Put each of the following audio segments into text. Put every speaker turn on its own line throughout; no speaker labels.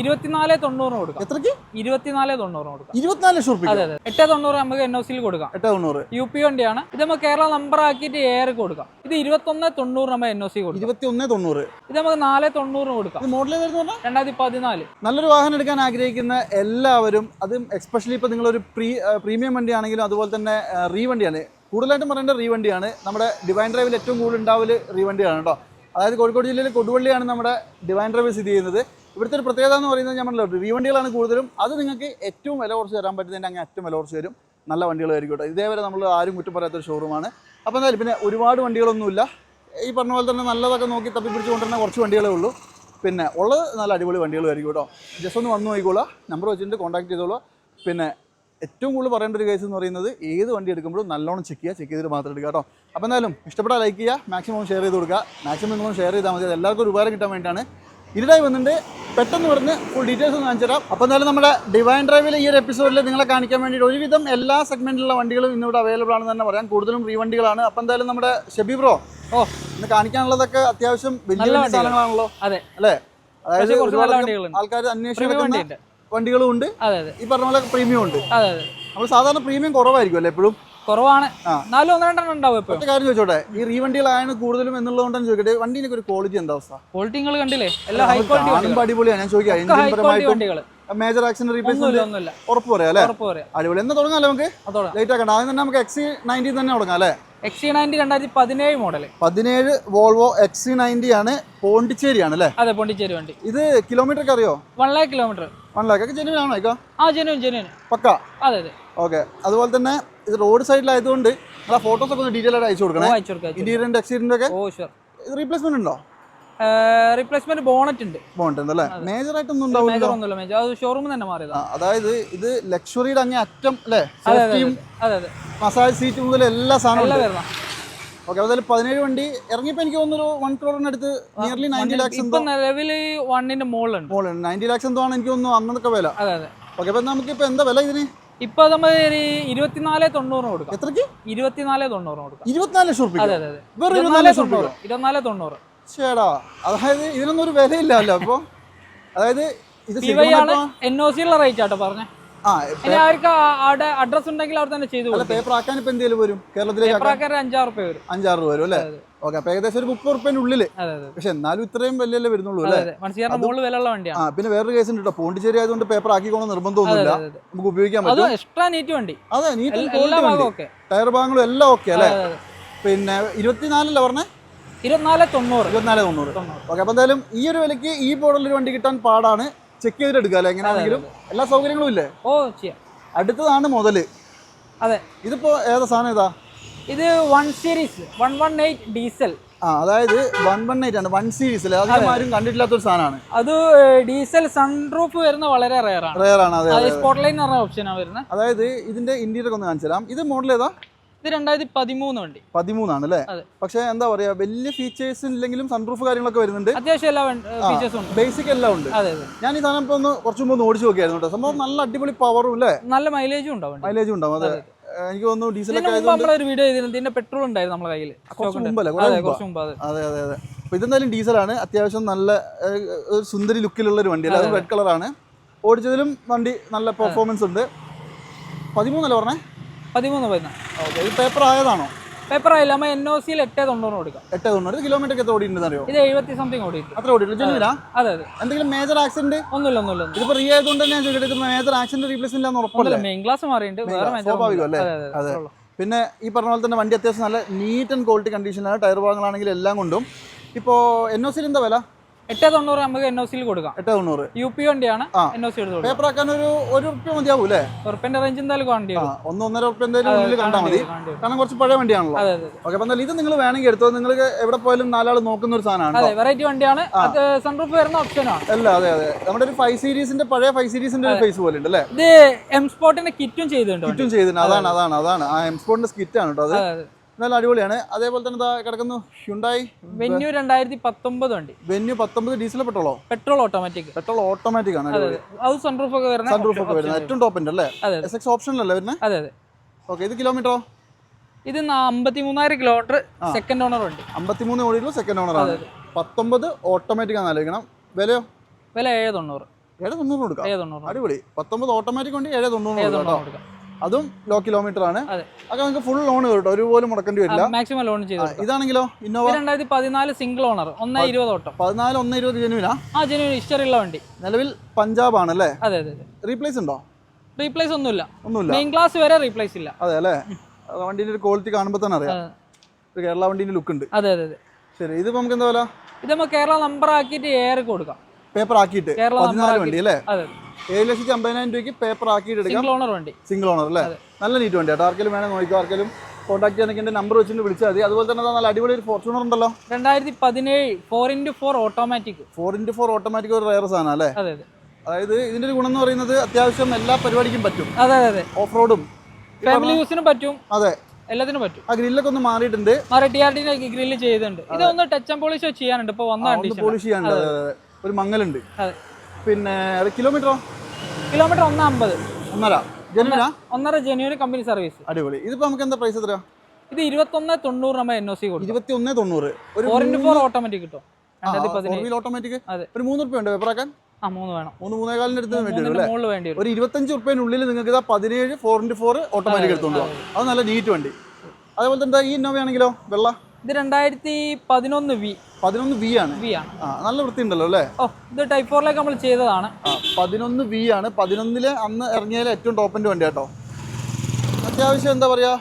24,90 കൊടുക്കാം.
എത്രക്ക്?
24,90 കൊടുക്കാം.
24 ലക്ഷം രൂപ.
അതെ അതെ. 8,90 നമുക്ക് NOC കൊടുക്കാം.
8,90.
UP വണ്ടിയാണ്. ഇത് നമുക്ക് കേരള നമ്പർ ആക്കിയിട്ട് AR കൊടുക്കാം. ഇത് 21,90 നമ്മൾ NOC കൊടുക്കാം.
21,90.
ഇത് നമുക്ക് 4,90 കൊടുക്കാം.
മോഡൽ വരുന്ന
2014.
നല്ലൊരു വാഹനം എടുക്കാൻ ആഗ്രഹിക്കുന്ന എല്ലാവരും, അതും എക്സ്പെഷ്യലി ഇപ്പോൾ നിങ്ങളൊരു പ്രീമിയം വണ്ടിയാണെങ്കിലും അതുപോലെ തന്നെ റീവണ്ടിയാണ്, കൂടുതലായിട്ടും പറയേണ്ട റീവണ്ടിയാണ്. നമ്മുടെ ഡിവൈൻ ഡ്രൈവിൽ ഏറ്റവും കൂടുതൽ ഉണ്ടാവല് റീവണ്ടിയാണ് കേട്ടോ. അതായത് കോഴിക്കോട് ജില്ലയിലെ കൊടുവള്ളിയാണ് നമ്മുടെ ഡിവൈൻ ഡ്രൈവ് സ്ഥിതി ചെയ്യുന്നത്. ഇവിടുത്തെ ഒരു പ്രത്യേകത എന്ന് പറയുന്നത് ഞാൻ പറഞ്ഞല്ലോ, റീവണ്ടികളാണ് കൂടുതലും. അത് നിങ്ങൾക്ക് ഏറ്റവും വില കുറച്ച് തരാൻ പറ്റുന്നതിൻ്റെ അങ്ങനെ ഏറ്റവും വില കുറച്ച് തരും. നല്ല വണ്ടികളായിരിക്കും കേട്ടോ. ഇതേവരെ നമ്മൾ ആരും കുറ്റം പറയാത്തൊരു ഷോറൂമാണ്. അപ്പോൾ എന്തായാലും പിന്നെ ഒരുപാട് വണ്ടികളൊന്നുമില്ല. ഈ പറഞ്ഞ പോലെ തന്നെ നല്ലതൊക്കെ നോക്കി തപ്പിപ്പിടിച്ച് കൊണ്ടുവരുന്ന കുറച്ച് വണ്ടികളേ ഉള്ളൂ. പിന്നെ ഉള്ളത് നല്ല അടിപൊളി വണ്ടികളായിരിക്കും കേട്ടോ. ജസ്റ്റ് ഒന്ന് വന്നു നോക്കിക്കോളാം, നമ്പർ വെച്ചിട്ട് കോൺടാക്ട് ചെയ്തോളൂ. പിന്നെ ഏറ്റവും കൂടുതൽ പറയേണ്ട ഒരു കേസ് എന്ന് പറയുന്നത്, ഏത് വണ്ടി എടുക്കുമ്പോഴും നല്ലോണം ചെക്ക് ചെയ്തിട്ട് മാത്രം എടുക്കുക കേട്ടോ. അപ്പോൾ എന്തായാലും ഇഷ്ടപ്പെട്ടാൽ ലൈക്ക് ചെയ്യുക, മാക്സിമം ഷെയർ ചെയ്ത് കൊടുക്കുക. മാക്സിമം നിങ്ങളും ഷെയർ ചെയ്താൽ മതി. എല്ലാവർക്കും ഒരു ഉപകാരം കിട്ടാൻ വേണ്ടിയിട്ടാണ്. ഇരുടായി വന്നിട്ട് പെട്ടെന്ന് പറഞ്ഞ് ഫുൾ ഡീറ്റെയിൽസ് ഒന്ന് കാണിച്ചു തരാം. അപ്പോൾ എന്തായാലും നമ്മുടെ ഡിവൈൻ ഡ്രൈവിൽ ഈ ഒരു എപ്പിസോഡിൽ നിങ്ങളെ കാണിക്കാൻ വേണ്ടിയിട്ട് ഒരുവിധം എല്ലാ സെഗ്മെൻറ്റിലുള്ള വണ്ടികളും ഇന്നിവിടെ അവൈലബിൾ ആണെന്ന് തന്നെ പറയാം. കൂടുതലും റീവണ്ടികളാണ്. അപ്പോൾ എന്തായാലും നമ്മുടെ ഷെബി ബ്രോ ഇന്ന് കാണിക്കാനുള്ളതൊക്കെ അത്യാവശ്യം വലിയ സാധനങ്ങളാണല്ലോ അല്ലേ? അതായത് ഒരുപാട് ആൾക്കാർ അന്വേഷിക്കുന്ന വണ്ടികളും ഉണ്ട്, ഈ പറഞ്ഞ പോലെ പ്രീമിയം ഉണ്ട്. നമ്മൾ സാധാരണ പ്രീമിയം കുറവായിരിക്കും അല്ലേ? എപ്പോഴും കുറവാണ്. കാര്യം ചോദിച്ചോട്ടെ, ഈ റീവണ്ടികളാണ് കൂടുതലും എന്നുള്ളതുകൊണ്ടാണ് ചോദിക്കട്ടെ, വണ്ടിന്റെ ഒരു ക്വാളിറ്റി എന്താ അവസ്ഥ?
ക്വാളിറ്റി നിങ്ങൾ കണ്ടില്ലേ? എല്ലാം ഹൈ ക്വാളിറ്റി
അടിപൊളിയാണ്. ഞാൻ ചോദിക്കാം, മേജർ ആക്സിഡന്റ് റീപ്ലേസ്മെന്റ് ഉറപ്പ് പറയാം അല്ലേ? അടിപൊളി. എന്നാ തുടങ്ങാല്ലേ? നമുക്ക് ലേറ്റ് ആക്കണ്ട. ആദ്യം തന്നെ നമുക്ക് XC90 തന്നെ തുടങ്ങാം അല്ലേ?
XC90 2017 മോഡൽ,
17 വോൾവോ XC90 ആണ്. പോണ്ടിച്ചേരി ആണ് അല്ലേ?
അതെ, പോണ്ടിച്ചേരി വണ്ടി.
ഇത് കിലോമീറ്റർ ഒക്കെ അറിയോ?
1 lakh കിലോമീറ്റർ.
1 lakh ഒക്കെ ജെന്യൂൻ ആണോ?
ജെന്യൂൻ
പക്ക.
അതെ അതെ.
ഓക്കെ. അതുപോലെ തന്നെ ഇത് റോഡ് സൈഡിലായതുകൊണ്ട് നമ്മളെ ഫോട്ടോസ് ഒക്കെ ഒന്ന് ഡീറ്റെയിൽ ആയിട്ട് അയച്ചു കൊടുക്കണം. ഇന്റീരിയറിന്റെ എക്സ്റ്റീരിയറിന്റെ ഒക്കെ റീപ്ലേസ്മെന്റ് ഉണ്ടോ?
റീപ്ലേസ്മെന്റ് ബോണറ്റ് ഉണ്ട്.
ബോണറ്റ് ഉണ്ടല്ലേ? മേജർ ആയിട്ടൊന്നും ഉണ്ടാവില്ല.
ഷോറൂമിൽ തന്നെ മാറിയതാ.
അതായത് ഇത് ലക്ഷറിയുടെ അങ്ങേ അറ്റം അല്ലേ? മസാജ് സീറ്റ് മുതൽ എല്ലാ സാധനവും. ഓക്കെ. അതായത് 17 വണ്ടി ഇറങ്ങിയപ്പോ എനിക്ക് തോന്നുന്നു 1 crore അടുത്ത് നിയർലി 90 lakhs എന്തോ.
നിലവില് 1 മോളുണ്ട്.
90 lakhs എന്തോ ആണ് എനിക്ക് തോന്നുന്നു അന്നൊക്കെ വില. ഓക്കെ. അപ്പൊ നമുക്കിപ്പോ എന്താ വില ഇതിന്?
ഇപ്പൊ നമ്മൾ 24,90 കൊടുക്കാം.
എത്രക്ക്?
24,90 കൊടുക്കാം.
24 ലക്ഷം രൂപ.
അതെ അതെ. 24,90.
ചേടാ, അതായത് ഇതിനൊന്നും ഒരു വിലയില്ലല്ലോ. അപ്പൊ അതായത് ഇത്
NOC ഉള്ള റേറ്റ് ആട്ടോ പറഞ്ഞേ. അവർക്ക് അഡ്രസ് ഉണ്ടെങ്കിൽ അവർ തന്നെ ചെയ്തു.
പേപ്പർ ആക്കാൻ ഇപ്പൊ എന്തെങ്കിലും വരും? കേരളത്തിലേക്ക്
5,000 രൂപ വരും.
5,000 രൂപ വരും അല്ലേ? ഓക്കെ. അപ്പൊ ഏകദേശം ഒരു 30 റുപ്യന്റെ ഉള്ളില്. പക്ഷെ എന്നാലും ഇത്രയും വലിയ വരുന്നുള്ളൂ അല്ലേ? പിന്നെ വേറൊരു കേസ് ഉണ്ട് കേട്ടോ. പോണ്ടിച്ചേരി ആയതുകൊണ്ട് പേപ്പർ ആക്കിക്കോണം നിർബന്ധമൊന്നുമില്ല, നമുക്ക് ഉപയോഗിക്കാൻ പറ്റും. അതെ, നീറ്റ് ടയർ ഭാഗങ്ങളും എല്ലാം ഓക്കെ അല്ലേ? പിന്നെ 24 പറഞ്ഞേ? 24,90. ഓക്കെ. അപ്പൊ എന്തായാലും ഈ ഒരു വിലക്ക് ഈ മോഡലൊരു വണ്ടി കിട്ടാൻ പാടാണ്. ചെക്ക് ചെയ്തിട്ട് എടുക്കുക അല്ലേ? എങ്ങനെയാണെങ്കിലും എല്ലാ സൗകര്യങ്ങളും ഇല്ലേ? അടുത്തതാണ് മുതല്. അതെ. ഇതിപ്പോ ഏതാ സാധനം? ഏതാ
ഇത്? 1 സീരീസ് 118 ഡീസൽ.
അതായത് 118 ആണ് 1 സീരീസ്. അധികം ആരും കണ്ടിട്ടില്ലാത്തൊരു സാധനമാണ്
അത്. ഡീസൽ സൺറൂഫ് വരുന്ന വളരെ റെയർ ആണ്. സ്പോട്ട് ലൈൻ എന്ന് പറഞ്ഞ ഓപ്ഷനാണ് വരുന്നത്.
അതായത് ഇതിന്റെ ഇന്റീരിയർ ഒന്ന് കാണിച്ചു തരാം. ഇത് മോഡൽ ഏതാ?
ഇത് 2013 വണ്ടി.
13 ആണ് അല്ലേ? പക്ഷെ എന്താ പറയാ, വലിയ ഫീച്ചേഴ്സ് ഇല്ലെങ്കിലും സൺറൂഫ് കാര്യങ്ങളൊക്കെ വരുന്നുണ്ട്.
അത്യാവശ്യം എല്ലാ ഫീച്ചേഴ്സും ഉണ്ട്.
ബേസിക് എല്ലാം ഉണ്ട്. ഞാൻ ഈ സാധനം ഇപ്പൊ കുറച്ചു മുമ്പ് ഓടിച്ചു നോക്കിയായിരുന്നു കേട്ടോ. സംഭവം നല്ല അടിപൊളി പവറും അല്ലേ?
നല്ല മൈലേജും ഉണ്ടാവും.
അതെ. എനിക്ക് തോന്നുന്നു ഡീസലൊക്കെ
വീഡിയോ ചെയ്തിരുന്നു. പെട്രോൾ ഉണ്ടായിരുന്നു നമ്മുടെ കയ്യിൽ കുറച്ച് മുമ്പല്ലേ?
അതെ. അപ്പൊ ഇതെന്തായാലും ഡീസലാണ്. അത്യാവശ്യം നല്ല ഒരു സുന്ദരി ലുക്കിലുള്ള ഒരു വണ്ടി. അത് റെഡ് കളറാണ്. ഓടിച്ചതിലും വണ്ടി നല്ല പെർഫോമൻസ് ഉണ്ട്. 13 അല്ലേ പറഞ്ഞേ? 13. ഓക്കെ. ഇത് പേപ്പർ ആയതാണോ?
പേപ്പർ ആയില്ല. നമ്മൾ NOC 8,90 കൊടുക്കാം.
8,90. കിലോമീറ്റർ എത്ര ഓടിയിട്ടുണ്ടെന്ന് അറിയോ?
ഇത് 70 സംതിങ് ഓടിയിട്ടുണ്ട്.
അത്ര ഓടിയിട്ടില്ല? അതെ. എന്തെങ്കിലും മേജർ ആക്സിഡന്റ്? ഒന്നുമില്ല. ഇതിപ്പോ റീ ആയതുകൊണ്ട് തന്നെ ഞാൻ ചോദിക്കട്ടെ, മേജർ ആക്സിഡന്റ് റീപ്ലേസ് ഇല്ലാന്ന് ഉറപ്പല്ലേ?
മെയിൻ ക്ലാസ് മാറിയിട്ടുണ്ട്.
സ്വാഭാവികം അല്ലേ? അതെ. പിന്നെ ഈ പറഞ്ഞ പോലെ തന്നെ വണ്ടി അത്യാവശ്യം നല്ല നീറ്റ് ആൻഡ് ക്വാളിറ്റി കണ്ടീഷനാണ്. ടയർ ഭാഗങ്ങളാണെങ്കിൽ എല്ലാം കൊണ്ടും. ഇപ്പോൾ NOC എന്താ വില?
8,90 നമുക്ക് NOC കൊടുക്കാം.
8,90.
UP വണ്ടിയാണ്. NOC എടുത്ത് കൊടുക്കാം.
പേപ്പർ ആക്കാൻ ഒരു റുപ്യ മതിയാവും അല്ലേ?
ഉറുപ്പിന്റെ റേഞ്ച് എന്തായാലും വേണ്ടി വരും.
1-1.5 റുപ്യ എന്തായാലും ഉള്ളിൽ കണ്ടാൽ മതി. കാരണം കുറച്ച് പഴയ വണ്ടിയാണല്ലോ. ഓക്കെ. അപ്പൊ ഇത് നിങ്ങൾ വേണമെങ്കിൽ എടുത്തോ. നിങ്ങൾക്ക് എവിടെ പോയാലും 4 ആൾ നോക്കുന്ന ഒരു സാധനമാണ്.
വെറൈറ്റി വണ്ടിയാണ്. സൺറൂഫ് വരുന്ന ഓപ്ഷനാണ്.
അല്ല, അതെ. നമ്മുടെ ഒരു 5 സീരീസിന്റെ പഴയ 5 സീരീസിന്റെ ഒരു ഫേസ് പോലെ ഉണ്ട് അല്ലേ?
ഇത് M സ്പോർട്ടിന്റെ കിറ്റും ചെയ്തിട്ടുണ്ട്.
അതാണ് ആ M സ്പോർട്ടിന്റെ സ്കിറ്റ് ആണ് കേട്ടോ. അത് നല്ല അടിപൊളിയാണ്. അതേപോലെ തന്നെ കിടക്കുന്നു ഹ്യുണ്ടായി
വെന്യൂ 2019 വണ്ടി.
വെന്യൂ 19 ഡീസൽ പെട്രോൾ ഓട്ടോമാറ്റിക് ആണ്.
അത് സൺറൂഫ് ഒക്കെ വരുന്നത്
ഏറ്റവും ടോപ്പ് ഉണ്ട് അല്ലേ? SX ഓപ്ഷനിലല്ലേ വരുന്നത്? അതെ. ഓക്കെ. ഇത് കിലോമീറ്ററോ?
ഇത് 53,000 കിലോമീറ്റർ സെക്കൻഡ് ഓണർ വണ്ടി.
53 ഓടിയിട്ടുള്ള സെക്കൻഡ് ഓണർ ആണ്. 19 ഓട്ടോമാറ്റിക് ആണ് ആലോചിക്കണം. വിലയോ?
വില 7,90.
790 കൊടുക്കാം.
790
അടിപൊളി. 19 ഓട്ടോമാറ്റിക് വണ്ടി 790 കൊടുക്കാം. അതും ലോ കിലോമീറ്റർ ആണ്. അതൊക്കെ നമുക്ക് ഫുൾ ലോൺ കേട്ടോ, ഒരുപോലെ മുടക്കേണ്ടി വരില്ല.
മാക്സിമം ലോൺ ചെയ്തു.
ഇതാണെങ്കിലോ ഇന്നോവ
2014 സിംഗിൾ ഓണർ 120 ഓട്ടം.
14 120 ജെനുവിനാ?
ജെനുവിൻ ഹിസ്റ്ററി ഉള്ള വണ്ടി.
നിലവിൽ പഞ്ചാബ് ആണല്ലേ?
അതെ അതെ.
റീപ്ലേസ് ഉണ്ടോ?
റീപ്ലേസ് ഒന്നുമില്ല. മെയിൻ ക്ലാസ് വരെ റീപ്ലേസ് ഇല്ല.
അതെ അല്ലേ? വണ്ടിന്റെ ഒരു ക്വാളിറ്റി കാണുമ്പോൾ തന്നെ അറിയാം. കേരള വണ്ടിന്റെ ലുക്ക് ഉണ്ട്.
അതെ അതെ അതെ.
ശരി, ഇത് നമുക്ക് എന്താ വില?
ഇത് നമുക്ക് കേരള നമ്പർ ആക്കിയിട്ട് എയർ കൊടുക്കാം.
പേപ്പർ ആക്കിയിട്ട് 14 വണ്ടി അല്ലേ?
അതെ.
7,50,000 രൂപയ്ക്ക് പേപ്പർ ആക്കിയിട്ട് എടുക്കാം.
സിംഗിൾ ഓണർ വണ്ടി.
സിംഗിൾ ഓണർ അല്ലേ? നല്ല നീറ്റ് വണ്ടി കേട്ടോ. ആർക്കെങ്കിലും വേണമെങ്കിൽ നോക്കിക്കോ. ആർക്കെങ്കിലും കോൺടാക്ട് ചെയ്യാനൊക്കെ എൻ്റെ നമ്പർ വെച്ചിട്ട് വിളിച്ചാൽ മതി. അതുപോലെ തന്നെ നല്ല അടിപൊളി ഒരു ഫോർച്യൂണർ ഉണ്ടല്ലോ.
2017 4x4 ഓട്ടോമാറ്റിക്.
4x4 ഓട്ടോമാറ്റിക് ഒരു റയർ സാധനം അല്ലേ?
അതെ അതെ.
അതായത് ഇതിന്റെ ഒരു ഗുണം എന്ന് പറയുന്നത് അത്യാവശ്യം എല്ലാ പരിപാടിക്കും പറ്റും.
അതെ അതെ.
ഓഫ് റോഡും
ഫാമിലി യൂസിനും പറ്റും.
അതെ,
എല്ലാത്തിനും പറ്റും.
ആ ഗ്രില്ലൊക്കെ ഒന്ന് മാറിയിട്ടുണ്ട്.
ടിആർഡിന്റെ ഗ്രില്ല് ചെയ്തിട്ടുണ്ട്. ഇതൊന്ന് ടച്ച് ആൻഡ് പോളിഷ് ചെയ്യാനുണ്ട്. ഇപ്പൊ
പോളിഷ് ചെയ്യാനുണ്ട്. ഒരു മങ്ങലുണ്ട്. പിന്നെ കിലോമീറ്ററോ?
കിലോമീറ്റർ 150.
1.5
genuine company service.
അടിപൊളി. ഇതിപ്പോ നമുക്ക് എന്താ പ്രൈസ് എത്രയാ?
ഇത് 2190 നമ്മൾ NOC കൊടുക്കും.
2190. ഒരു
4x4 ഓട്ടോമാറ്റിക് കിട്ടും.
ഓട്ടോമാറ്റിക് ഒരു 3 റുപ്യ ഉണ്ട് പേപ്പറാക്കാൻ.
3 വേണം.
3-3.25 അടുത്ത് വേണ്ടി വരും.
ഒരു
25 റുപ്യനുള്ളിൽ നിങ്ങൾക്ക് ഇതാ 17 4x4 ഓട്ടോമാറ്റിക് എടുത്തോണ്ട് പോകാം. അത് നല്ല നീറ്റ് വണ്ടി. അതേപോലെ തന്നെ ഈ ഇന്നോവ ആണെങ്കിലോ വെള്ള?
ഇത് 2011 V.
11 V ആണ്. നല്ല വൃത്തി ഉണ്ടല്ലോ അല്ലേ?
ഇത് ടൈപ്പ് 4ലേക്ക് നമ്മൾ ചെയ്തതാണ്.
11 V ആണ്. 11 അന്ന് ഇറങ്ങിയാൽ ഏറ്റവും ടോപ്പിന്റെ വണ്ടി കേട്ടോ. അത്യാവശ്യം എന്താ പറയാ,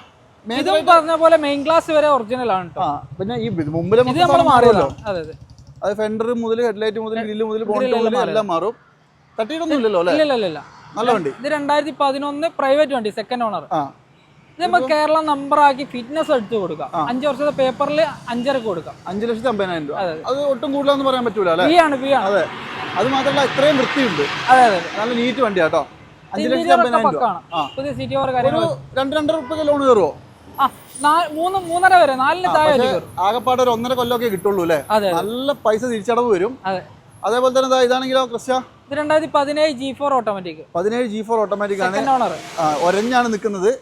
പറഞ്ഞ പോലെ മെയിൻ ക്ലാസ് വരെ ഒറിജിനൽ ആണ്.
പിന്നെ ഈ മുമ്പിലെ മാറുമല്ലോ. അത് ഫെൻഡർ മുതൽ ഹെഡ്ലൈറ്റ് മുതൽ ഗ്രില്ല് മുതൽ ബോണ്ട് മുതൽ എല്ലാം മാറും. തട്ടിയിട്ടൊന്നും ഇല്ലല്ലോ അല്ലേ?
ഇല്ല.
നല്ല വണ്ടി.
ഇത് 2011 പ്രൈവറ്റ് വണ്ടി, സെക്കൻഡ് ഓണർ. ഇത് നമുക്ക് കേരള നമ്പർ ആക്കി ഫിറ്റ്നസ് എടുത്ത് കൊടുക്കാം. 5 വർഷത്തെ പേപ്പറിൽ 5.5 കൊടുക്കാം.
5,50,000 രൂപ. അത് ഒട്ടും കൂടുതലാന്ന് പറയാൻ പറ്റൂല അല്ലേ?
അതെ.
അത് മാത്രമല്ല ഇത്രയും വൃത്തിയുണ്ട്.
അതെ.
നല്ല നീറ്റ് വണ്ടി കേട്ടോ. 5,50,000 രൂപ.
പുതിയ സീറ്റ് ഓവർ കാര്യങ്ങൾ.
2-2.5 റുപ്യ ലോൺ കയറുമോ?
3.5 വരെ 4 താഴെ.
ആകെപ്പാട് ഒരു 1.5 കൊല്ലമൊക്കെ കിട്ടുള്ളൂ അല്ലേ? നല്ല പൈസ തിരിച്ചടവ് വരും. അതേപോലെ തന്നെ ഇതാണെങ്കിലോ ക്രിസ്റ്റ?
ഇത് 2017 G4 ഓട്ടോമാറ്റിക്.
17 G4 ഓട്ടോമാറ്റിക് ആണ്. ഒരഞ്ഞാണ് നിൽക്കുന്നത്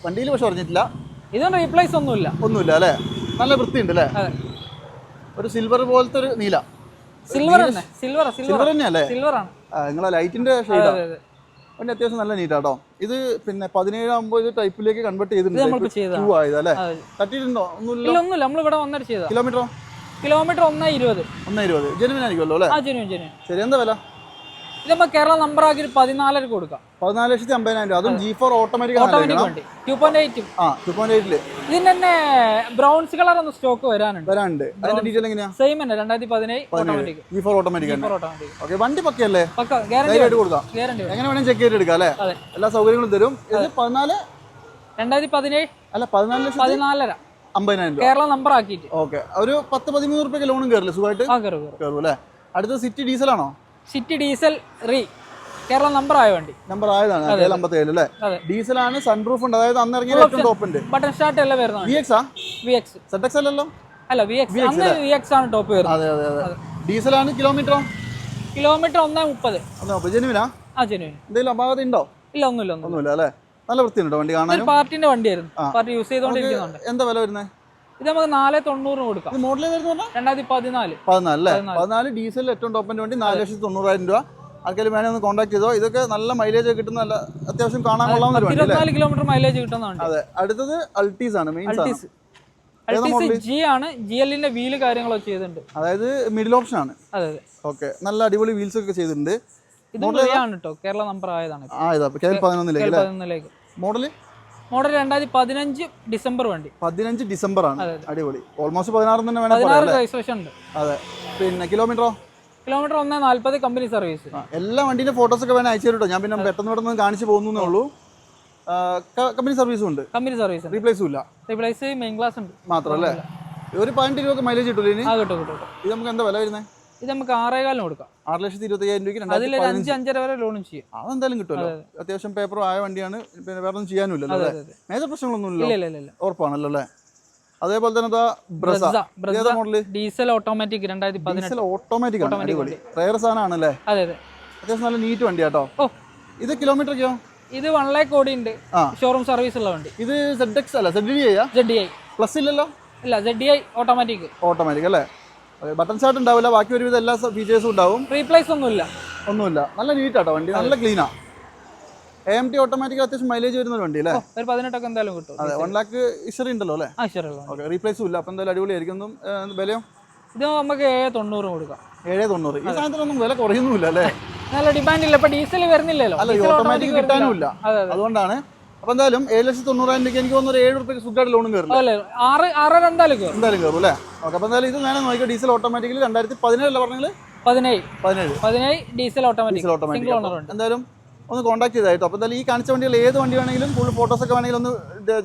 വണ്ടിയിൽ, പക്ഷെ പറഞ്ഞിട്ടില്ല.
ഇതൊന്നും റീപ്ലേസ് ഒന്നുമില്ല
അല്ലേ? നല്ല വൃത്തിയുണ്ട് അല്ലേ? ഒരു സിൽവർ പോലത്തെ ഒരു നീല.
സിൽവർ
തന്നെയല്ലേ?
സിൽവർ ആണ്.
നിങ്ങളെ ലൈറ്റിന്റെ ഷെയ്ഡ് വണ്ടി അത്യാവശ്യം നല്ല നീറ്റാട്ടോ. ഇത് പിന്നെ 17 ആകുമ്പോൾ ഇത് ടൈപ്പിലേക്ക് കൺവേർട്ട് ചെയ്തിട്ടുണ്ട്. തട്ടിയിട്ടുണ്ടോ?
ഒന്നുമില്ല. നമ്മളിവിടെ വന്നിട്ട് ചെയ്ത.
കിലോമീറ്ററോ?
കിലോമീറ്റർ 120.
ജെനുവിൻ ആയിരിക്കുമല്ലോ അല്ലേ?
ജെനുവിൻ.
ശരി, എന്താ വില?
ഇത് നമ്മൾ കേരള നമ്പർ ആക്കി 14 കൊടുക്കാം.
14,50,000 രൂപ. അതും G4 ഓട്ടോമാറ്റിക്
വണ്ടി. 2.8.
2.8
ഇതിന് തന്നെ ബ്രൗൺസ് കളർ ഒന്ന് സ്റ്റോക്ക് വരാനുണ്ട്.
അതിന്റെ ഡീറ്റെയിൽ എങ്ങനെയാ?
സെയിം തന്നെ 2017 ഓട്ടോമാറ്റിക്.
G4 automatic. ഓക്കെ, വണ്ടി പക്കയല്ലേ? ഗ്യാരണ്ടി കൊടുക്കാം. എങ്ങനെ വേണമെങ്കിൽ ചെക്ക് ചെയ്ത് എടുക്കാം അല്ലേ? എല്ലാ സൗകര്യങ്ങളും തരും. ഇത്
2017
അല്ല 14,50,000
കേരള നമ്പർ ആക്കിയിട്ട്.
ഓക്കെ, ഒരു 10-13 റുപ്യ ലോണും കയറില്ല സുഖമായിട്ട്? കയറും അല്ലേ? അടുത്ത സിറ്റി ഡീസൽ ആണോ?
സിറ്റി ഡീസൽ കേരള നമ്പർ ആയ വണ്ടി.
നമ്പർ ആയതാണ് 57 അല്ലേ? ഡീസൽ ആണ്. സൺറൂഫ് ഉണ്ട്. അതായത് അന്ന് ഇറങ്ങിയ ഏറ്റവും ടോപ്പ് ഉണ്ട്.
ബട്ടൺ സ്റ്റാർട്ട് എല്ലാം വരുന്നത്. VX
ZX അല്ലല്ലോ?
അല്ല, VX ആണ് ടോപ്പ് വരുന്നത്.
അതെ. ഡീസൽ ആണ്. കിലോമീറ്റർ
1.30.
ജെനുവിനാ?
ജെനുവിൻ.
എന്തെങ്കിലും അപാകത ഉണ്ടോ?
ഇല്ല, ഒന്നുമില്ല
അല്ലേ? നല്ല വൃത്തിയുണ്ട് വണ്ടി കാണാൻ.
പാർട്ടിന്റെ വണ്ടിയായിരുന്നു. പാർട്ടി യൂസ് ചെയ്തോണ്ടിരിക്കുന്നുണ്ട്.
എന്താ വില വരുന്നത്?
ഇത് നമുക്ക് 490 കൊടുക്കാം.
മോഡൽ വരുന്നത്
2014
അല്ലേ? 14 ഡീസൽ ഏറ്റവും ടോപ്പിന്റെ വണ്ടി 4,90,000 രൂപ. ആർക്കെങ്കിലും വേണമെങ്കിൽ ഒന്ന് കോൺടാക്ട് ചെയ്തോ. ഇതൊക്കെ നല്ല മൈലേജ് കിട്ടുന്ന, നല്ല അത്യാവശ്യം കാണാൻ കൊള്ളാവുന്ന ഒരു വണ്ടി.
24 കിലോമീറ്റർ മൈലേജ് കിട്ടുന്നുണ്ട്.
അതെ. അടുത്തത് അൾട്ടീസ് ആണ്.
അൾട്ടീസ് G ആണ്. GL-ന്റെ വീല് കാര്യങ്ങളൊക്കെ ചെയ്തിട്ടുണ്ട്.
അതായത് മിഡിൽ ഓപ്ഷൻ ആണ്.
അതെ.
ഓക്കെ, നല്ല അടിപൊളി വീൽസ് ഒക്കെ ചെയ്തിട്ടുണ്ട്.
ഇത് കേരള നമ്പർ ആയതാണ്.
11 മോഡൽ
2015 ഡിസംബർ വണ്ടി.
15 ഡിസംബർ ആണ്. അടിപൊളി. ഓൾമോസ്റ്റ് 16 തന്നെ വേണം.
16 രജിസ്ട്രേഷൻ ഉണ്ട്.
അതെ. പിന്നെ കിലോമീറ്ററോ?
Kilometre 140 company service.
എല്ലാ വണ്ടിന്റെ ഫോട്ടോസ് ഒക്കെ വേണം അയച്ചു തരുട്ടോ. ഞാൻ പിന്നെ പെട്ടെന്ന് പെട്ടെന്ന് കാണിച്ചു പോകുന്നേ ഉള്ളൂ. കമ്പനി സർവീസും ഉണ്ട്.
Company service.
റീപ്ലേസും ഇല്ല.
റീപ്ലേസ് മെയിൻ ക്ലാസ് ഉണ്ട്
മാത്രമല്ലേ? ഒരു 18 രൂപ മൈലേജ് കിട്ടൂല ഇനി?
കിട്ടും.
ഇത് നമുക്ക് എന്താ വില വരുന്നത്?
ഇത് നമുക്ക് 6,4 കൊടുക്കാം.
6,25,000 രൂപയ്ക്ക്.
അതിൽ 5-5.5 വരെ ലോണും ചെയ്യും.
അതെന്തായാലും കിട്ടുമല്ലോ. അത്യാവശ്യം പേപ്പറും ആയ വണ്ടിയാണ്. പിന്നെ വേറെ ഒന്നും ചെയ്യാനുമില്ലല്ലോ അല്ലേ? മേജർ പ്രശ്നങ്ങളൊന്നും ഇല്ല. ഉറപ്പാണല്ലോ അല്ലേ? അതേപോലെ തന്നെ മോഡൽ
ഡീസൽ ഓട്ടോമാറ്റിക് 2018
ഓട്ടോമാറ്റിക് ആണ്. അടിപൊളി റയർ സാധനമാണല്ലേ?
അതെ.
അത്യാവശ്യം നല്ല നീറ്റ് വണ്ടി കേട്ടോ. ഇത് കിലോമീറ്ററൊക്കെയോ?
ഇത് 1 lakh ഓടിയുണ്ട്. ഷോറൂം സർവീസ് ഉള്ള വണ്ടി.
ഇത് ZX അല്ല, ZDI പ്ലസ് ഇല്ലല്ലോ?
ഇല്ല, ZDI ഓട്ടോമാറ്റിക്
അല്ലേ? ബട്ടൺ സ്റ്റാർട്ട് ഉണ്ടാവില്ല. ബാക്കി ഒരുവിധം എല്ലാ ഫീച്ചേഴ്സും ഉണ്ടാവും.
റീപ്ലേസ് ഒന്നുമില്ല.
ഒന്നുമില്ല, നല്ല നീറ്റാട്ടോ വണ്ടി, നല്ല ക്ലീനാ. AMT ഓട്ടോമാറ്റിക് അത്യാവശ്യം മൈലേജ് വരുന്ന ഒരു വണ്ടി അല്ലേ?
ഒരു 18 എന്തായാലും കിട്ടും.
അതെ, 1 lakh ഇഷറി ഉണ്ടല്ലോ അല്ലേ? ഓക്കെ, റീപ്ലേസും ഇല്ല, അപ്പം എന്തായാലും അടിപൊളിയായിരിക്കും. വിലയോ?
ഇത് നമുക്ക് 790 കൊടുക്കാം.
790. ഈ സാധനത്തിനൊന്നും വില കുറയുന്നില്ല അല്ലേ?
നല്ല ഡിമാൻഡ് ഇല്ല, ഇപ്പൊ ഡീസൽ വരുന്നില്ലല്ലോ.
അല്ല, ഓട്ടോമാറ്റിക് കിട്ടാനുമില്ല, അതുകൊണ്ടാണ്. അപ്പൊ എന്തായാലും 7,90,000 എനിക്ക് തോന്നുന്നു 7 രൂപയ്ക്ക് സുഖമായിട്ട് ലോണും കയറില്ല.
6 എന്തായാലും കയറും
അല്ലേ? ഓക്കെ, അപ്പൊ എന്തായാലും ഇത് വേണം നോക്കിയോ. ഡീസൽ ഓട്ടോമാറ്റിക്കലി 2017 പറഞ്ഞെങ്കിൽ 17
ഡീസൽ ഓട്ടോമാറ്റിക്.
എന്തായാലും ഒന്ന് കോൺടാക്ട് ചെയ്തായിട്ടോ. അപ്പോൾ എന്തായാലും ഈ കാണിച്ച വണ്ടികൾ ഏത് വണ്ടി വേണമെങ്കിലും ഫുൾ ഫോട്ടോസ് ഒക്കെ വേണമെങ്കിൽ ഒന്ന്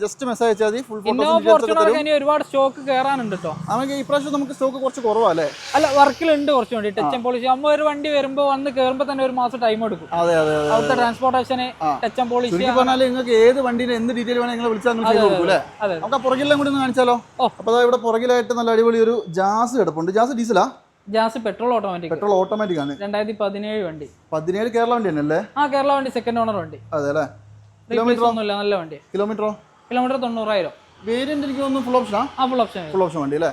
ജസ്റ്റ് മെസ്സേജ് അയച്ചാൽ മതി. ഫുൾ ഫോട്ടോസ്
ഒരുപാട് സ്റ്റോക്ക് കയറാനുണ്ട് കേട്ടോ.
നമുക്ക് ഈ പ്രാവശ്യം നമുക്ക് സ്റ്റോക്ക് കുറച്ച് കുറവല്ലേ?
അല്ല, വർക്കിലുണ്ട് കുറച്ച് വണ്ടി. ടച്ച് ആൻഡ് പോളിഷ് ആകുമ്പോൾ ഒരു വണ്ടി വരുമ്പോൾ വന്ന് കയറുമ്പോൾ തന്നെ ഒരു മാസം ടൈം എടുക്കും.
അതെ,
അവിടുത്തെ ട്രാൻസ്പോർട്ടേഷന് ടച്ച് ആൻഡ് പോളിഷ്
പറഞ്ഞാൽ നിങ്ങൾക്ക് ഏത് വണ്ടിയുടെ എന്ത് ഡീറ്റെയിൽ വേണമെങ്കിൽ നിങ്ങൾ വിളിച്ചാൽ നിങ്ങൾ ചെയ്ത് കൊടുക്കും അല്ലേ? നമുക്ക് പുറകിലെല്ലാം കൂടി ഒന്ന് കാണിച്ചാലോ? അപ്പോൾ ഇവിടെ പുറകിലായിട്ട് നല്ല അടിപൊളി ഒരു ജാസ് കിടപ്പുണ്ട്. ജാസ് ഡീസലാ?
ജാസ് പെട്രോൾ ഓട്ടോമാറ്റിക് ആണ്. 2017 വണ്ടി.
17 കേരള വണ്ടി തന്നെയല്ലേ?
കേരള വണ്ടി, സെക്കൻഡ് ഓണർ വണ്ടി.
അതെ അല്ലേ?
കിലോമീറ്റർ ഒന്നുമില്ല, നല്ല വണ്ടി.
കിലോമീറ്റർ
90,000.
വേരിയന്റ് എനിക്ക് തോന്നുന്നു ഫുൾ ഓപ്ഷനാ? ഫുൾ ഓപ്ഷൻ വണ്ടി അല്ലേ?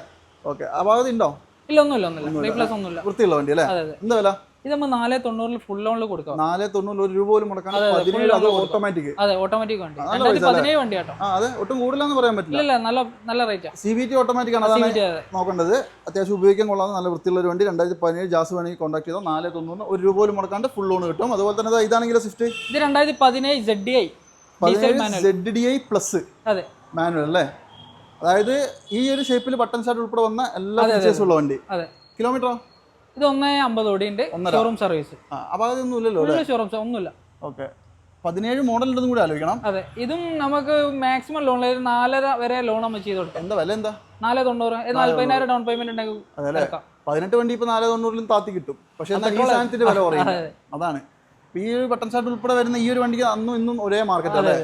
ഓക്കെ, ആ ഭാഗത്ത് ഉണ്ടോ?
ഇല്ല, ഒന്നുമില്ല. റീപ്ലേസ് ഒന്നുമില്ല.
വൃത്തിയുള്ള വണ്ടി അല്ലേ? എന്താ വില?
ഇത് നമ്മൾ 490 ഫുൾ ലോണിൽ കൊടുക്കാം.
490 1 രൂപ പോലും മുടക്കാൻ. 17 അത് ഓട്ടോമാറ്റിക്.
അതെ, ഓട്ടോമാറ്റിക് വണ്ടി. 2017 വണ്ടി കേട്ടോ.
അതെ, ഒട്ടും കൂടുതലാന്ന് പറയാൻ പറ്റില്ല.
ഇല്ല, നല്ല റേറ്റ്.
CVT ഓട്ടോമാറ്റിക് ആണ്, അതാണ് നോക്കേണ്ടത്. അത്യാവശ്യം ഉപയോഗിക്കാൻ കൊള്ളാവുന്ന നല്ല വൃത്തിയുള്ള ഒരു വണ്ടി. 2017 ജാസ് വേണമെങ്കിൽ കോൺടാക്ട് ചെയ്തോ. 490 1 രൂപ പോലും മുടക്കാണ്ട് ഫുൾ ലോൺ കിട്ടും. അതുപോലെ തന്നെ ഇതാണെങ്കിൽ സ്വിഫ്റ്റ്
ഇത് 2017
ZDI പ്ലസ് മാനുവൽ അല്ലേ? അതായത് ഈ ഒരു ഷേപ്പിൽ ബട്ടൺ സ്റ്റാർട്ട് ഉൾപ്പെടെ വന്ന എല്ലാ ഫീച്ചേഴ്സും ഉള്ള വണ്ടി. കിലോമീറ്ററോ?
ഇത് 150 ഓടിയുണ്ട്. Showroom service.
അപ്പോൾ അതൊന്നും ഇല്ലല്ലോ?
ഷോറൂം ഒന്നുമില്ല.
ഓക്കെ, 17 മോഡൽ ഉണ്ടെന്നും കൂടി ആലോചിക്കണം.
അതെ, ഇതും നമുക്ക് മാക്സിമം ലോൺ 4.5 വരെ ലോൺ നമ്മൾ ചെയ്ത് കൊടുക്കാം.
എന്താ വില? എന്താ
490? 40,000 ഡൗൺ പേയ്മെന്റ് ഉണ്ടെങ്കിൽ
18 വണ്ടി ഇപ്പൊ 490 താത്തി കിട്ടും. പക്ഷെ ഈ സാധനത്തിന്റെ വില കുറയും, അതാണ്. ഈ ഒരു ബട്ടൺ സ്റ്റാർട്ട് ഉൾപ്പെടെ വരുന്ന ഈ ഒരു വണ്ടിക്ക് അന്നും ഇന്നും ഒരേ മാർക്കറ്റ് അല്ലേ?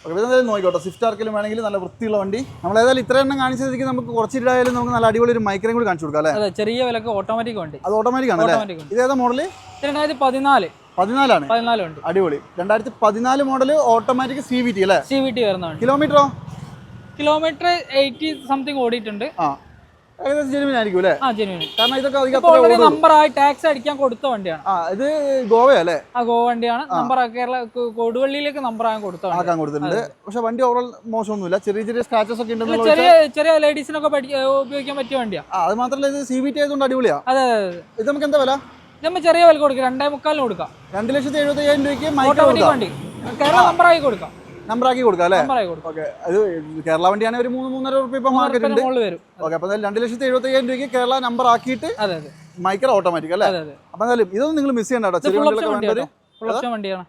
എന്തായാലും നോക്കിക്കോട്ടെ. സ്വിഫ്റ്റ് ആർക്കെങ്കിലും വേണമെങ്കിൽ നല്ല വൃത്തിയുള്ള വണ്ടി. നമ്മൾ ഏതായാലും ഇത്ര എണ്ണം കാണിച്ചതിലേക്ക് നമുക്ക് കുറച്ചിട്ടായാലും നമുക്ക് നല്ല അടിപൊളി ഒരു മൈക്രയും കൂടി കാണിച്ചു കൊടുക്കാം അല്ലേ?
ചെറിയ വിലക്ക് ഓട്ടോമാറ്റിക് വണ്ടി.
അത് ഓട്ടോമാറ്റിക് ആണ് അല്ലേ? ഇത് ഏതാ മോഡല്?
2014 ആണ്.
വണ്ടി അടിപൊളി. 2014 മോഡൽ ഓട്ടോമാറ്റിക് CVT അല്ലേ?
CVT വരുന്ന വണ്ടി.
കിലോമീറ്ററോ?
കിലോമീറ്റർ 80 സംതിങ് ഓടിയിട്ടുണ്ട്.
ഏകദേശം ജെനുവിൻ ആയിരിക്കും അല്ലേ? കാരണം ഇതൊക്കെ
നമ്പറായി ടാക്സ് അടിക്കാൻ കൊടുത്ത വണ്ടിയാണ്.
ഇത് ഗോവയല്ലേ?
ഗോവ വണ്ടിയാണ്. നമ്പർ കേരള കൊടുവള്ളിയിലേക്ക് നമ്പർ ആകാൻ
കൊടുത്തിട്ടുണ്ട്. പക്ഷെ വണ്ടി ഓവറോൾ മോശമൊന്നുമില്ല. ചെറിയ സ്ക്രാച്ചസ് ഒക്കെ ഉണ്ട്.
ചെറിയ ലേഡീസിനൊക്കെ ഉപയോഗിക്കാൻ പറ്റിയ വണ്ടിയാണ്.
അത് മാത്രമല്ല ഇത് CVT ആയതുകൊണ്ട് അടിപൊളിയാ.
അതെ.
ഇത് നമുക്ക് എന്താ വില?
നമ്മൾ ചെറിയ വില കൊടുക്കാം. 2.25 കൊടുക്കാം.
2,75,000 രൂപയ്ക്ക്
ഓട്ടോമാറ്റിക് വണ്ടി കേരള നമ്പറായി കൊടുക്കാം.
നമ്പറാക്കി കൊടുക്കാം അല്ലേ? ഓക്കെ, അത് കേരള വണ്ടിയാണെങ്കിൽ ഒരു 3-3.5 രൂപ ഇപ്പൊ മാർക്കറ്റ് ഉണ്ട്. ഓക്കെ, അപ്പൊ 2,75,000 രൂപയ്ക്ക് കേരള നമ്പർ ആക്കിയിട്ട് മൈക്രോ ഓട്ടോമാറ്റിക് അല്ലേ? അപ്പൊ എന്തായാലും ഇതൊന്നും നിങ്ങൾ മിസ് ചെയ്യണ്ട. ചെറിയ
വണ്ടിയാണ്.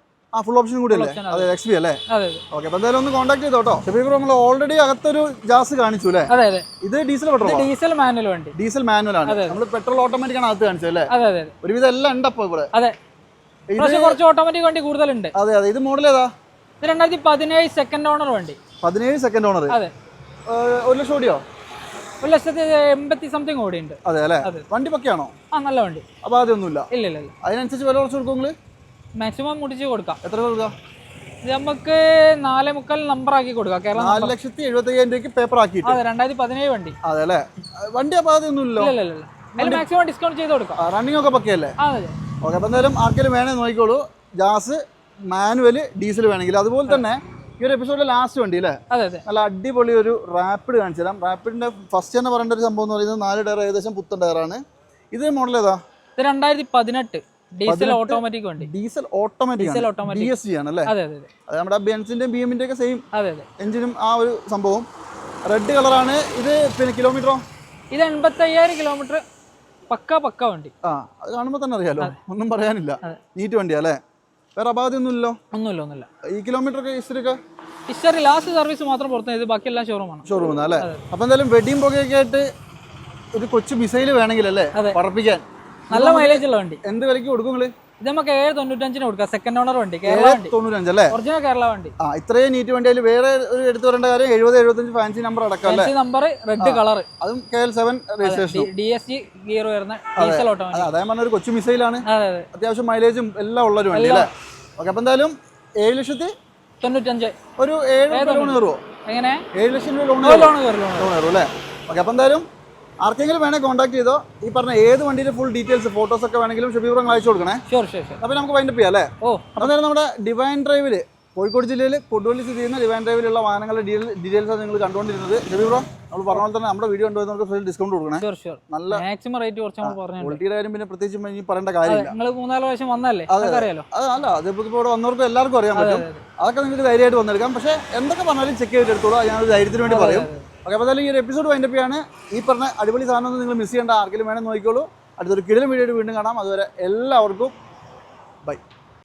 ഫുൾ ഓപ്ഷൻ കൂടി അല്ലേ? അതെ, XV അല്ലേ? ഓക്കെ, അപ്പൊ എന്തായാലും ഒന്ന് കോൺടാക്ട് ചെയ്തോട്ടോ. നമ്മൾ ഓൾറെഡി അകത്തൊരു ജാസ് കാണിച്ചു അല്ലേ? ഇത് ഡീസൽ പെട്രോൾ?
ഡീസൽ മാനുവൽ വണ്ടി.
ഡീസൽ മാനുവൽ ആണ്. നമ്മൾ പെട്രോൾ ഓട്ടോമാറ്റിക് ആണ് അകത്ത് കാണിച്ചത് അല്ലേ? ഒരുവിധം എല്ലാം ഉണ്ട് അപ്പൊ ഇവിടെ.
കുറച്ച് ഓട്ടോമാറ്റിക് വണ്ടി കൂടുതലുണ്ട്.
അതെ. ഇത് മോഡൽ ഏതാ?
2017 സെക്കൻഡ് ഓണർ വണ്ടി.
17 സെക്കൻഡ് ഓണർ.
അതെ.
1 ലക്ഷം ഓടിയോ?
1,80,000 സംതിങ് ഓടിയുണ്ട്.
അതെ അല്ലേ? വണ്ടി പക്കയാണോ?
നല്ല വണ്ടി.
അപ്പൊ അതൊന്നുമില്ല.
ഇല്ല.
അതിനനുസരിച്ച് വില കുറച്ച് കൊടുക്കും.
മാക്സിമം മുടിച്ച് കൊടുക്കാം.
എത്ര കൊടുക്കാം?
നമുക്ക് 4.25 നമ്പർ ആക്കി കൊടുക്കാം. കേരള
4,75,000 രൂപയ്ക്ക് പേപ്പർ ആക്കി.
2017 വണ്ടി.
അതെ അല്ലേ? വണ്ടി അപ്പൊ അതൊന്നുമില്ലോ?
ഇല്ല. മാക്സിമം ഡിസ്കൗണ്ട് ചെയ്ത് കൊടുക്കാം.
റണ്ണിംഗ് ഒക്കെ പക്കയല്ലേ? ഓക്കെ, അപ്പൊ എന്തായാലും ആർക്കെങ്കിലും വേണമെങ്കിൽ നോക്കിക്കോളൂ. ജാസ് മാനുവൽ ഡീസൽ വേണമെങ്കിൽ. അതുപോലെ തന്നെ ഈ ഒരു എപ്പിസോഡിലെ ലാസ്റ്റ് വണ്ടി അല്ലേ? നല്ല അടിപൊളി ഒരു റാപ്പിഡ് കാണിച്ചു തരാം. റാപ്പിഡിന്റെ ഫസ്റ്റ് തന്നെ പറയേണ്ട ഒരു സംഭവം എന്ന് പറയുന്നത് 4 ടയർ ഏകദേശം പുത്തൻ ടയറാണ്. ഇത് മോഡൽ ഏതാ?
2018 ഡീസൽ ഓട്ടോമാറ്റിക് വണ്ടി.
ഡീസൽ ഓട്ടോമാറ്റിക് DSG ആണ് അല്ലേ? അത് നമ്മുടെ ബെൻസിന്റെയും BM-ന്റെ ഒക്കെ സെയിം എഞ്ചിനും ആ ഒരു സംഭവം. റെഡ് കളറാണ്. ഇത് പിന്നെ കിലോമീറ്ററോ?
ഇത് 85,000 കിലോമീറ്റർ. പക്ക വണ്ടി.
അത് കാണുമ്പോൾ തന്നെ അറിയാലോ, ഒന്നും പറയാനില്ല. നീറ്റ് വണ്ടിയാ അല്ലേ? വേറെ അപാകത ഒന്നുമില്ലല്ലോ? ഒന്നുമില്ല. ഈ കിലോമീറ്റർ ഒക്കെ
ഹിസ്റ്ററി ലാസ്റ്റ് സർവീസ് മാത്രം പുറത്ത്, ബാക്കിയെല്ലാം
ഷോറൂമാണ് അല്ലേ? അപ്പൊ എന്തായാലും വെഡിങ് പുകയൊക്കെ ആയിട്ട് ഒരു കൊച്ചു മിസൈൽ വേണമെങ്കിൽ അല്ലേ പറപ്പിക്കാൻ?
നല്ല മൈലേജ് ഉള്ള വണ്ടി.
എന്ത് വിലക്ക് കൊടുക്കും നിങ്ങള്?
ഇത് നമുക്ക് 795 കൊടുക്കാം. സെക്കൻഡ് ഓണർ വണ്ടി.
95 അല്ലേ?
ഒറിജിനൽ കേരള വണ്ടി.
ഇത്രയും നീറ്റ് വണ്ടിയിൽ വേറെ ഒരു എടുത്തു വരേണ്ട കാര്യം 70-75 ഫാൻസി നമ്പർ അടക്കം അല്ലേ?
Number red colour.
അതും KL7 രജിസ്ട്രേഷൻ.
DSG ഗിയർ വരുന്ന ഡീസൽ ഓട്ടോമാറ്റിക്.
അതായത് പറഞ്ഞ ഒരു കൊച്ചു മിസൈലാണ്. അത്യാവശ്യം മൈലേജും എല്ലാം ഉള്ള ഒരു വണ്ടി അല്ലേ? ഓക്കെ, അപ്പൊ എന്തായാലും
7,95,000
ഒരു 7 ലോൺ കയറുമോ?
എങ്ങനെ?
7 ലക്ഷം രൂപ ലോൺ കയറും അല്ലേ? ഓക്കെ, അപ്പൊ എന്തായാലും ആർക്കെങ്കിലും വേണേൽ കോൺടാക്ട് ചെയ്തോ. ഈ പറഞ്ഞ ഏത് വണ്ടിയുടെ ഫുൾ ഡീറ്റെയിൽസ് ഫോട്ടോസ് ഒക്കെ വേണമെങ്കിലും ഷബീർ ബ്രോ അയച്ചു കൊടുക്കണേ.
Sure sure sure.
അപ്പോൾ നമുക്ക് വൈൻഡപ്പ് ചെയ്യാം അല്ലേ? അന്നേരം നമ്മുടെ ഡിവൈൻ ഡ്രൈവിൽ കോഴിക്കോട് ജില്ലയിൽ കൊടുവള്ളി സ്ഥിതി ചെയ്യുന്ന ഡിവൈൻ ഡ്രൈവിലുള്ള വാഹനങ്ങളുടെ ഡീറ്റെയിൽസ് നിങ്ങൾ കണ്ടുകൊണ്ടിരുന്നത്. ഷബീർ ബ്രോ നമ്മൾ പറഞ്ഞ പോലെ തന്നെ നമ്മുടെ വീഡിയോ കണ്ടുപോയി നമുക്ക് ഡിസ്കൗണ്ട് കൊടുക്കണേ.
നല്ല മാക്സിമം റേറ്റ് കുറച്ച് നമ്മൾ പറഞ്ഞു.
ക്വാളിറ്റിയുടെ കാര്യം പിന്നെ പ്രത്യേകിച്ച് ഇനി പറയേണ്ട കാര്യമില്ല.
നിങ്ങൾ 3-4 പ്രാവശ്യം വന്നല്ലേ, അറിയാലോ.
അല്ല അതിപ്പോൾ ഇവിടെ വന്നവർക്ക് എല്ലാവർക്കും അറിയാൻ പറ്റും. അതൊക്കെ നിങ്ങൾക്ക് ധൈര്യമായിട്ട് വന്നെടുക്കാം. പക്ഷേ എന്തൊക്കെ പറഞ്ഞാലും ചെക്ക് ചെയ്തിട്ട് എടുത്തോളൂ. ഞാനൊരു ധൈര്യത്തിന് വേണ്ടി പറയും. ഓക്കെ, അപ്പോൾ എന്തായാലും ഈ ഒരു എപ്പിസോഡ് വൈൻഡപ്പ് ചെയ്യാണ്. ഈ പറഞ്ഞ അടിപൊളി സാധനം നിങ്ങൾ മിസ് ചെയ്യേണ്ട. ആർക്കെങ്കിലും വേണമെന്ന് നോക്കിക്കോളൂ. അടുത്തൊരു കിടിലൻ വീഡിയോ വീണ്ടും കാണാം. അതുവരെ എല്ലാവർക്കും ബൈ.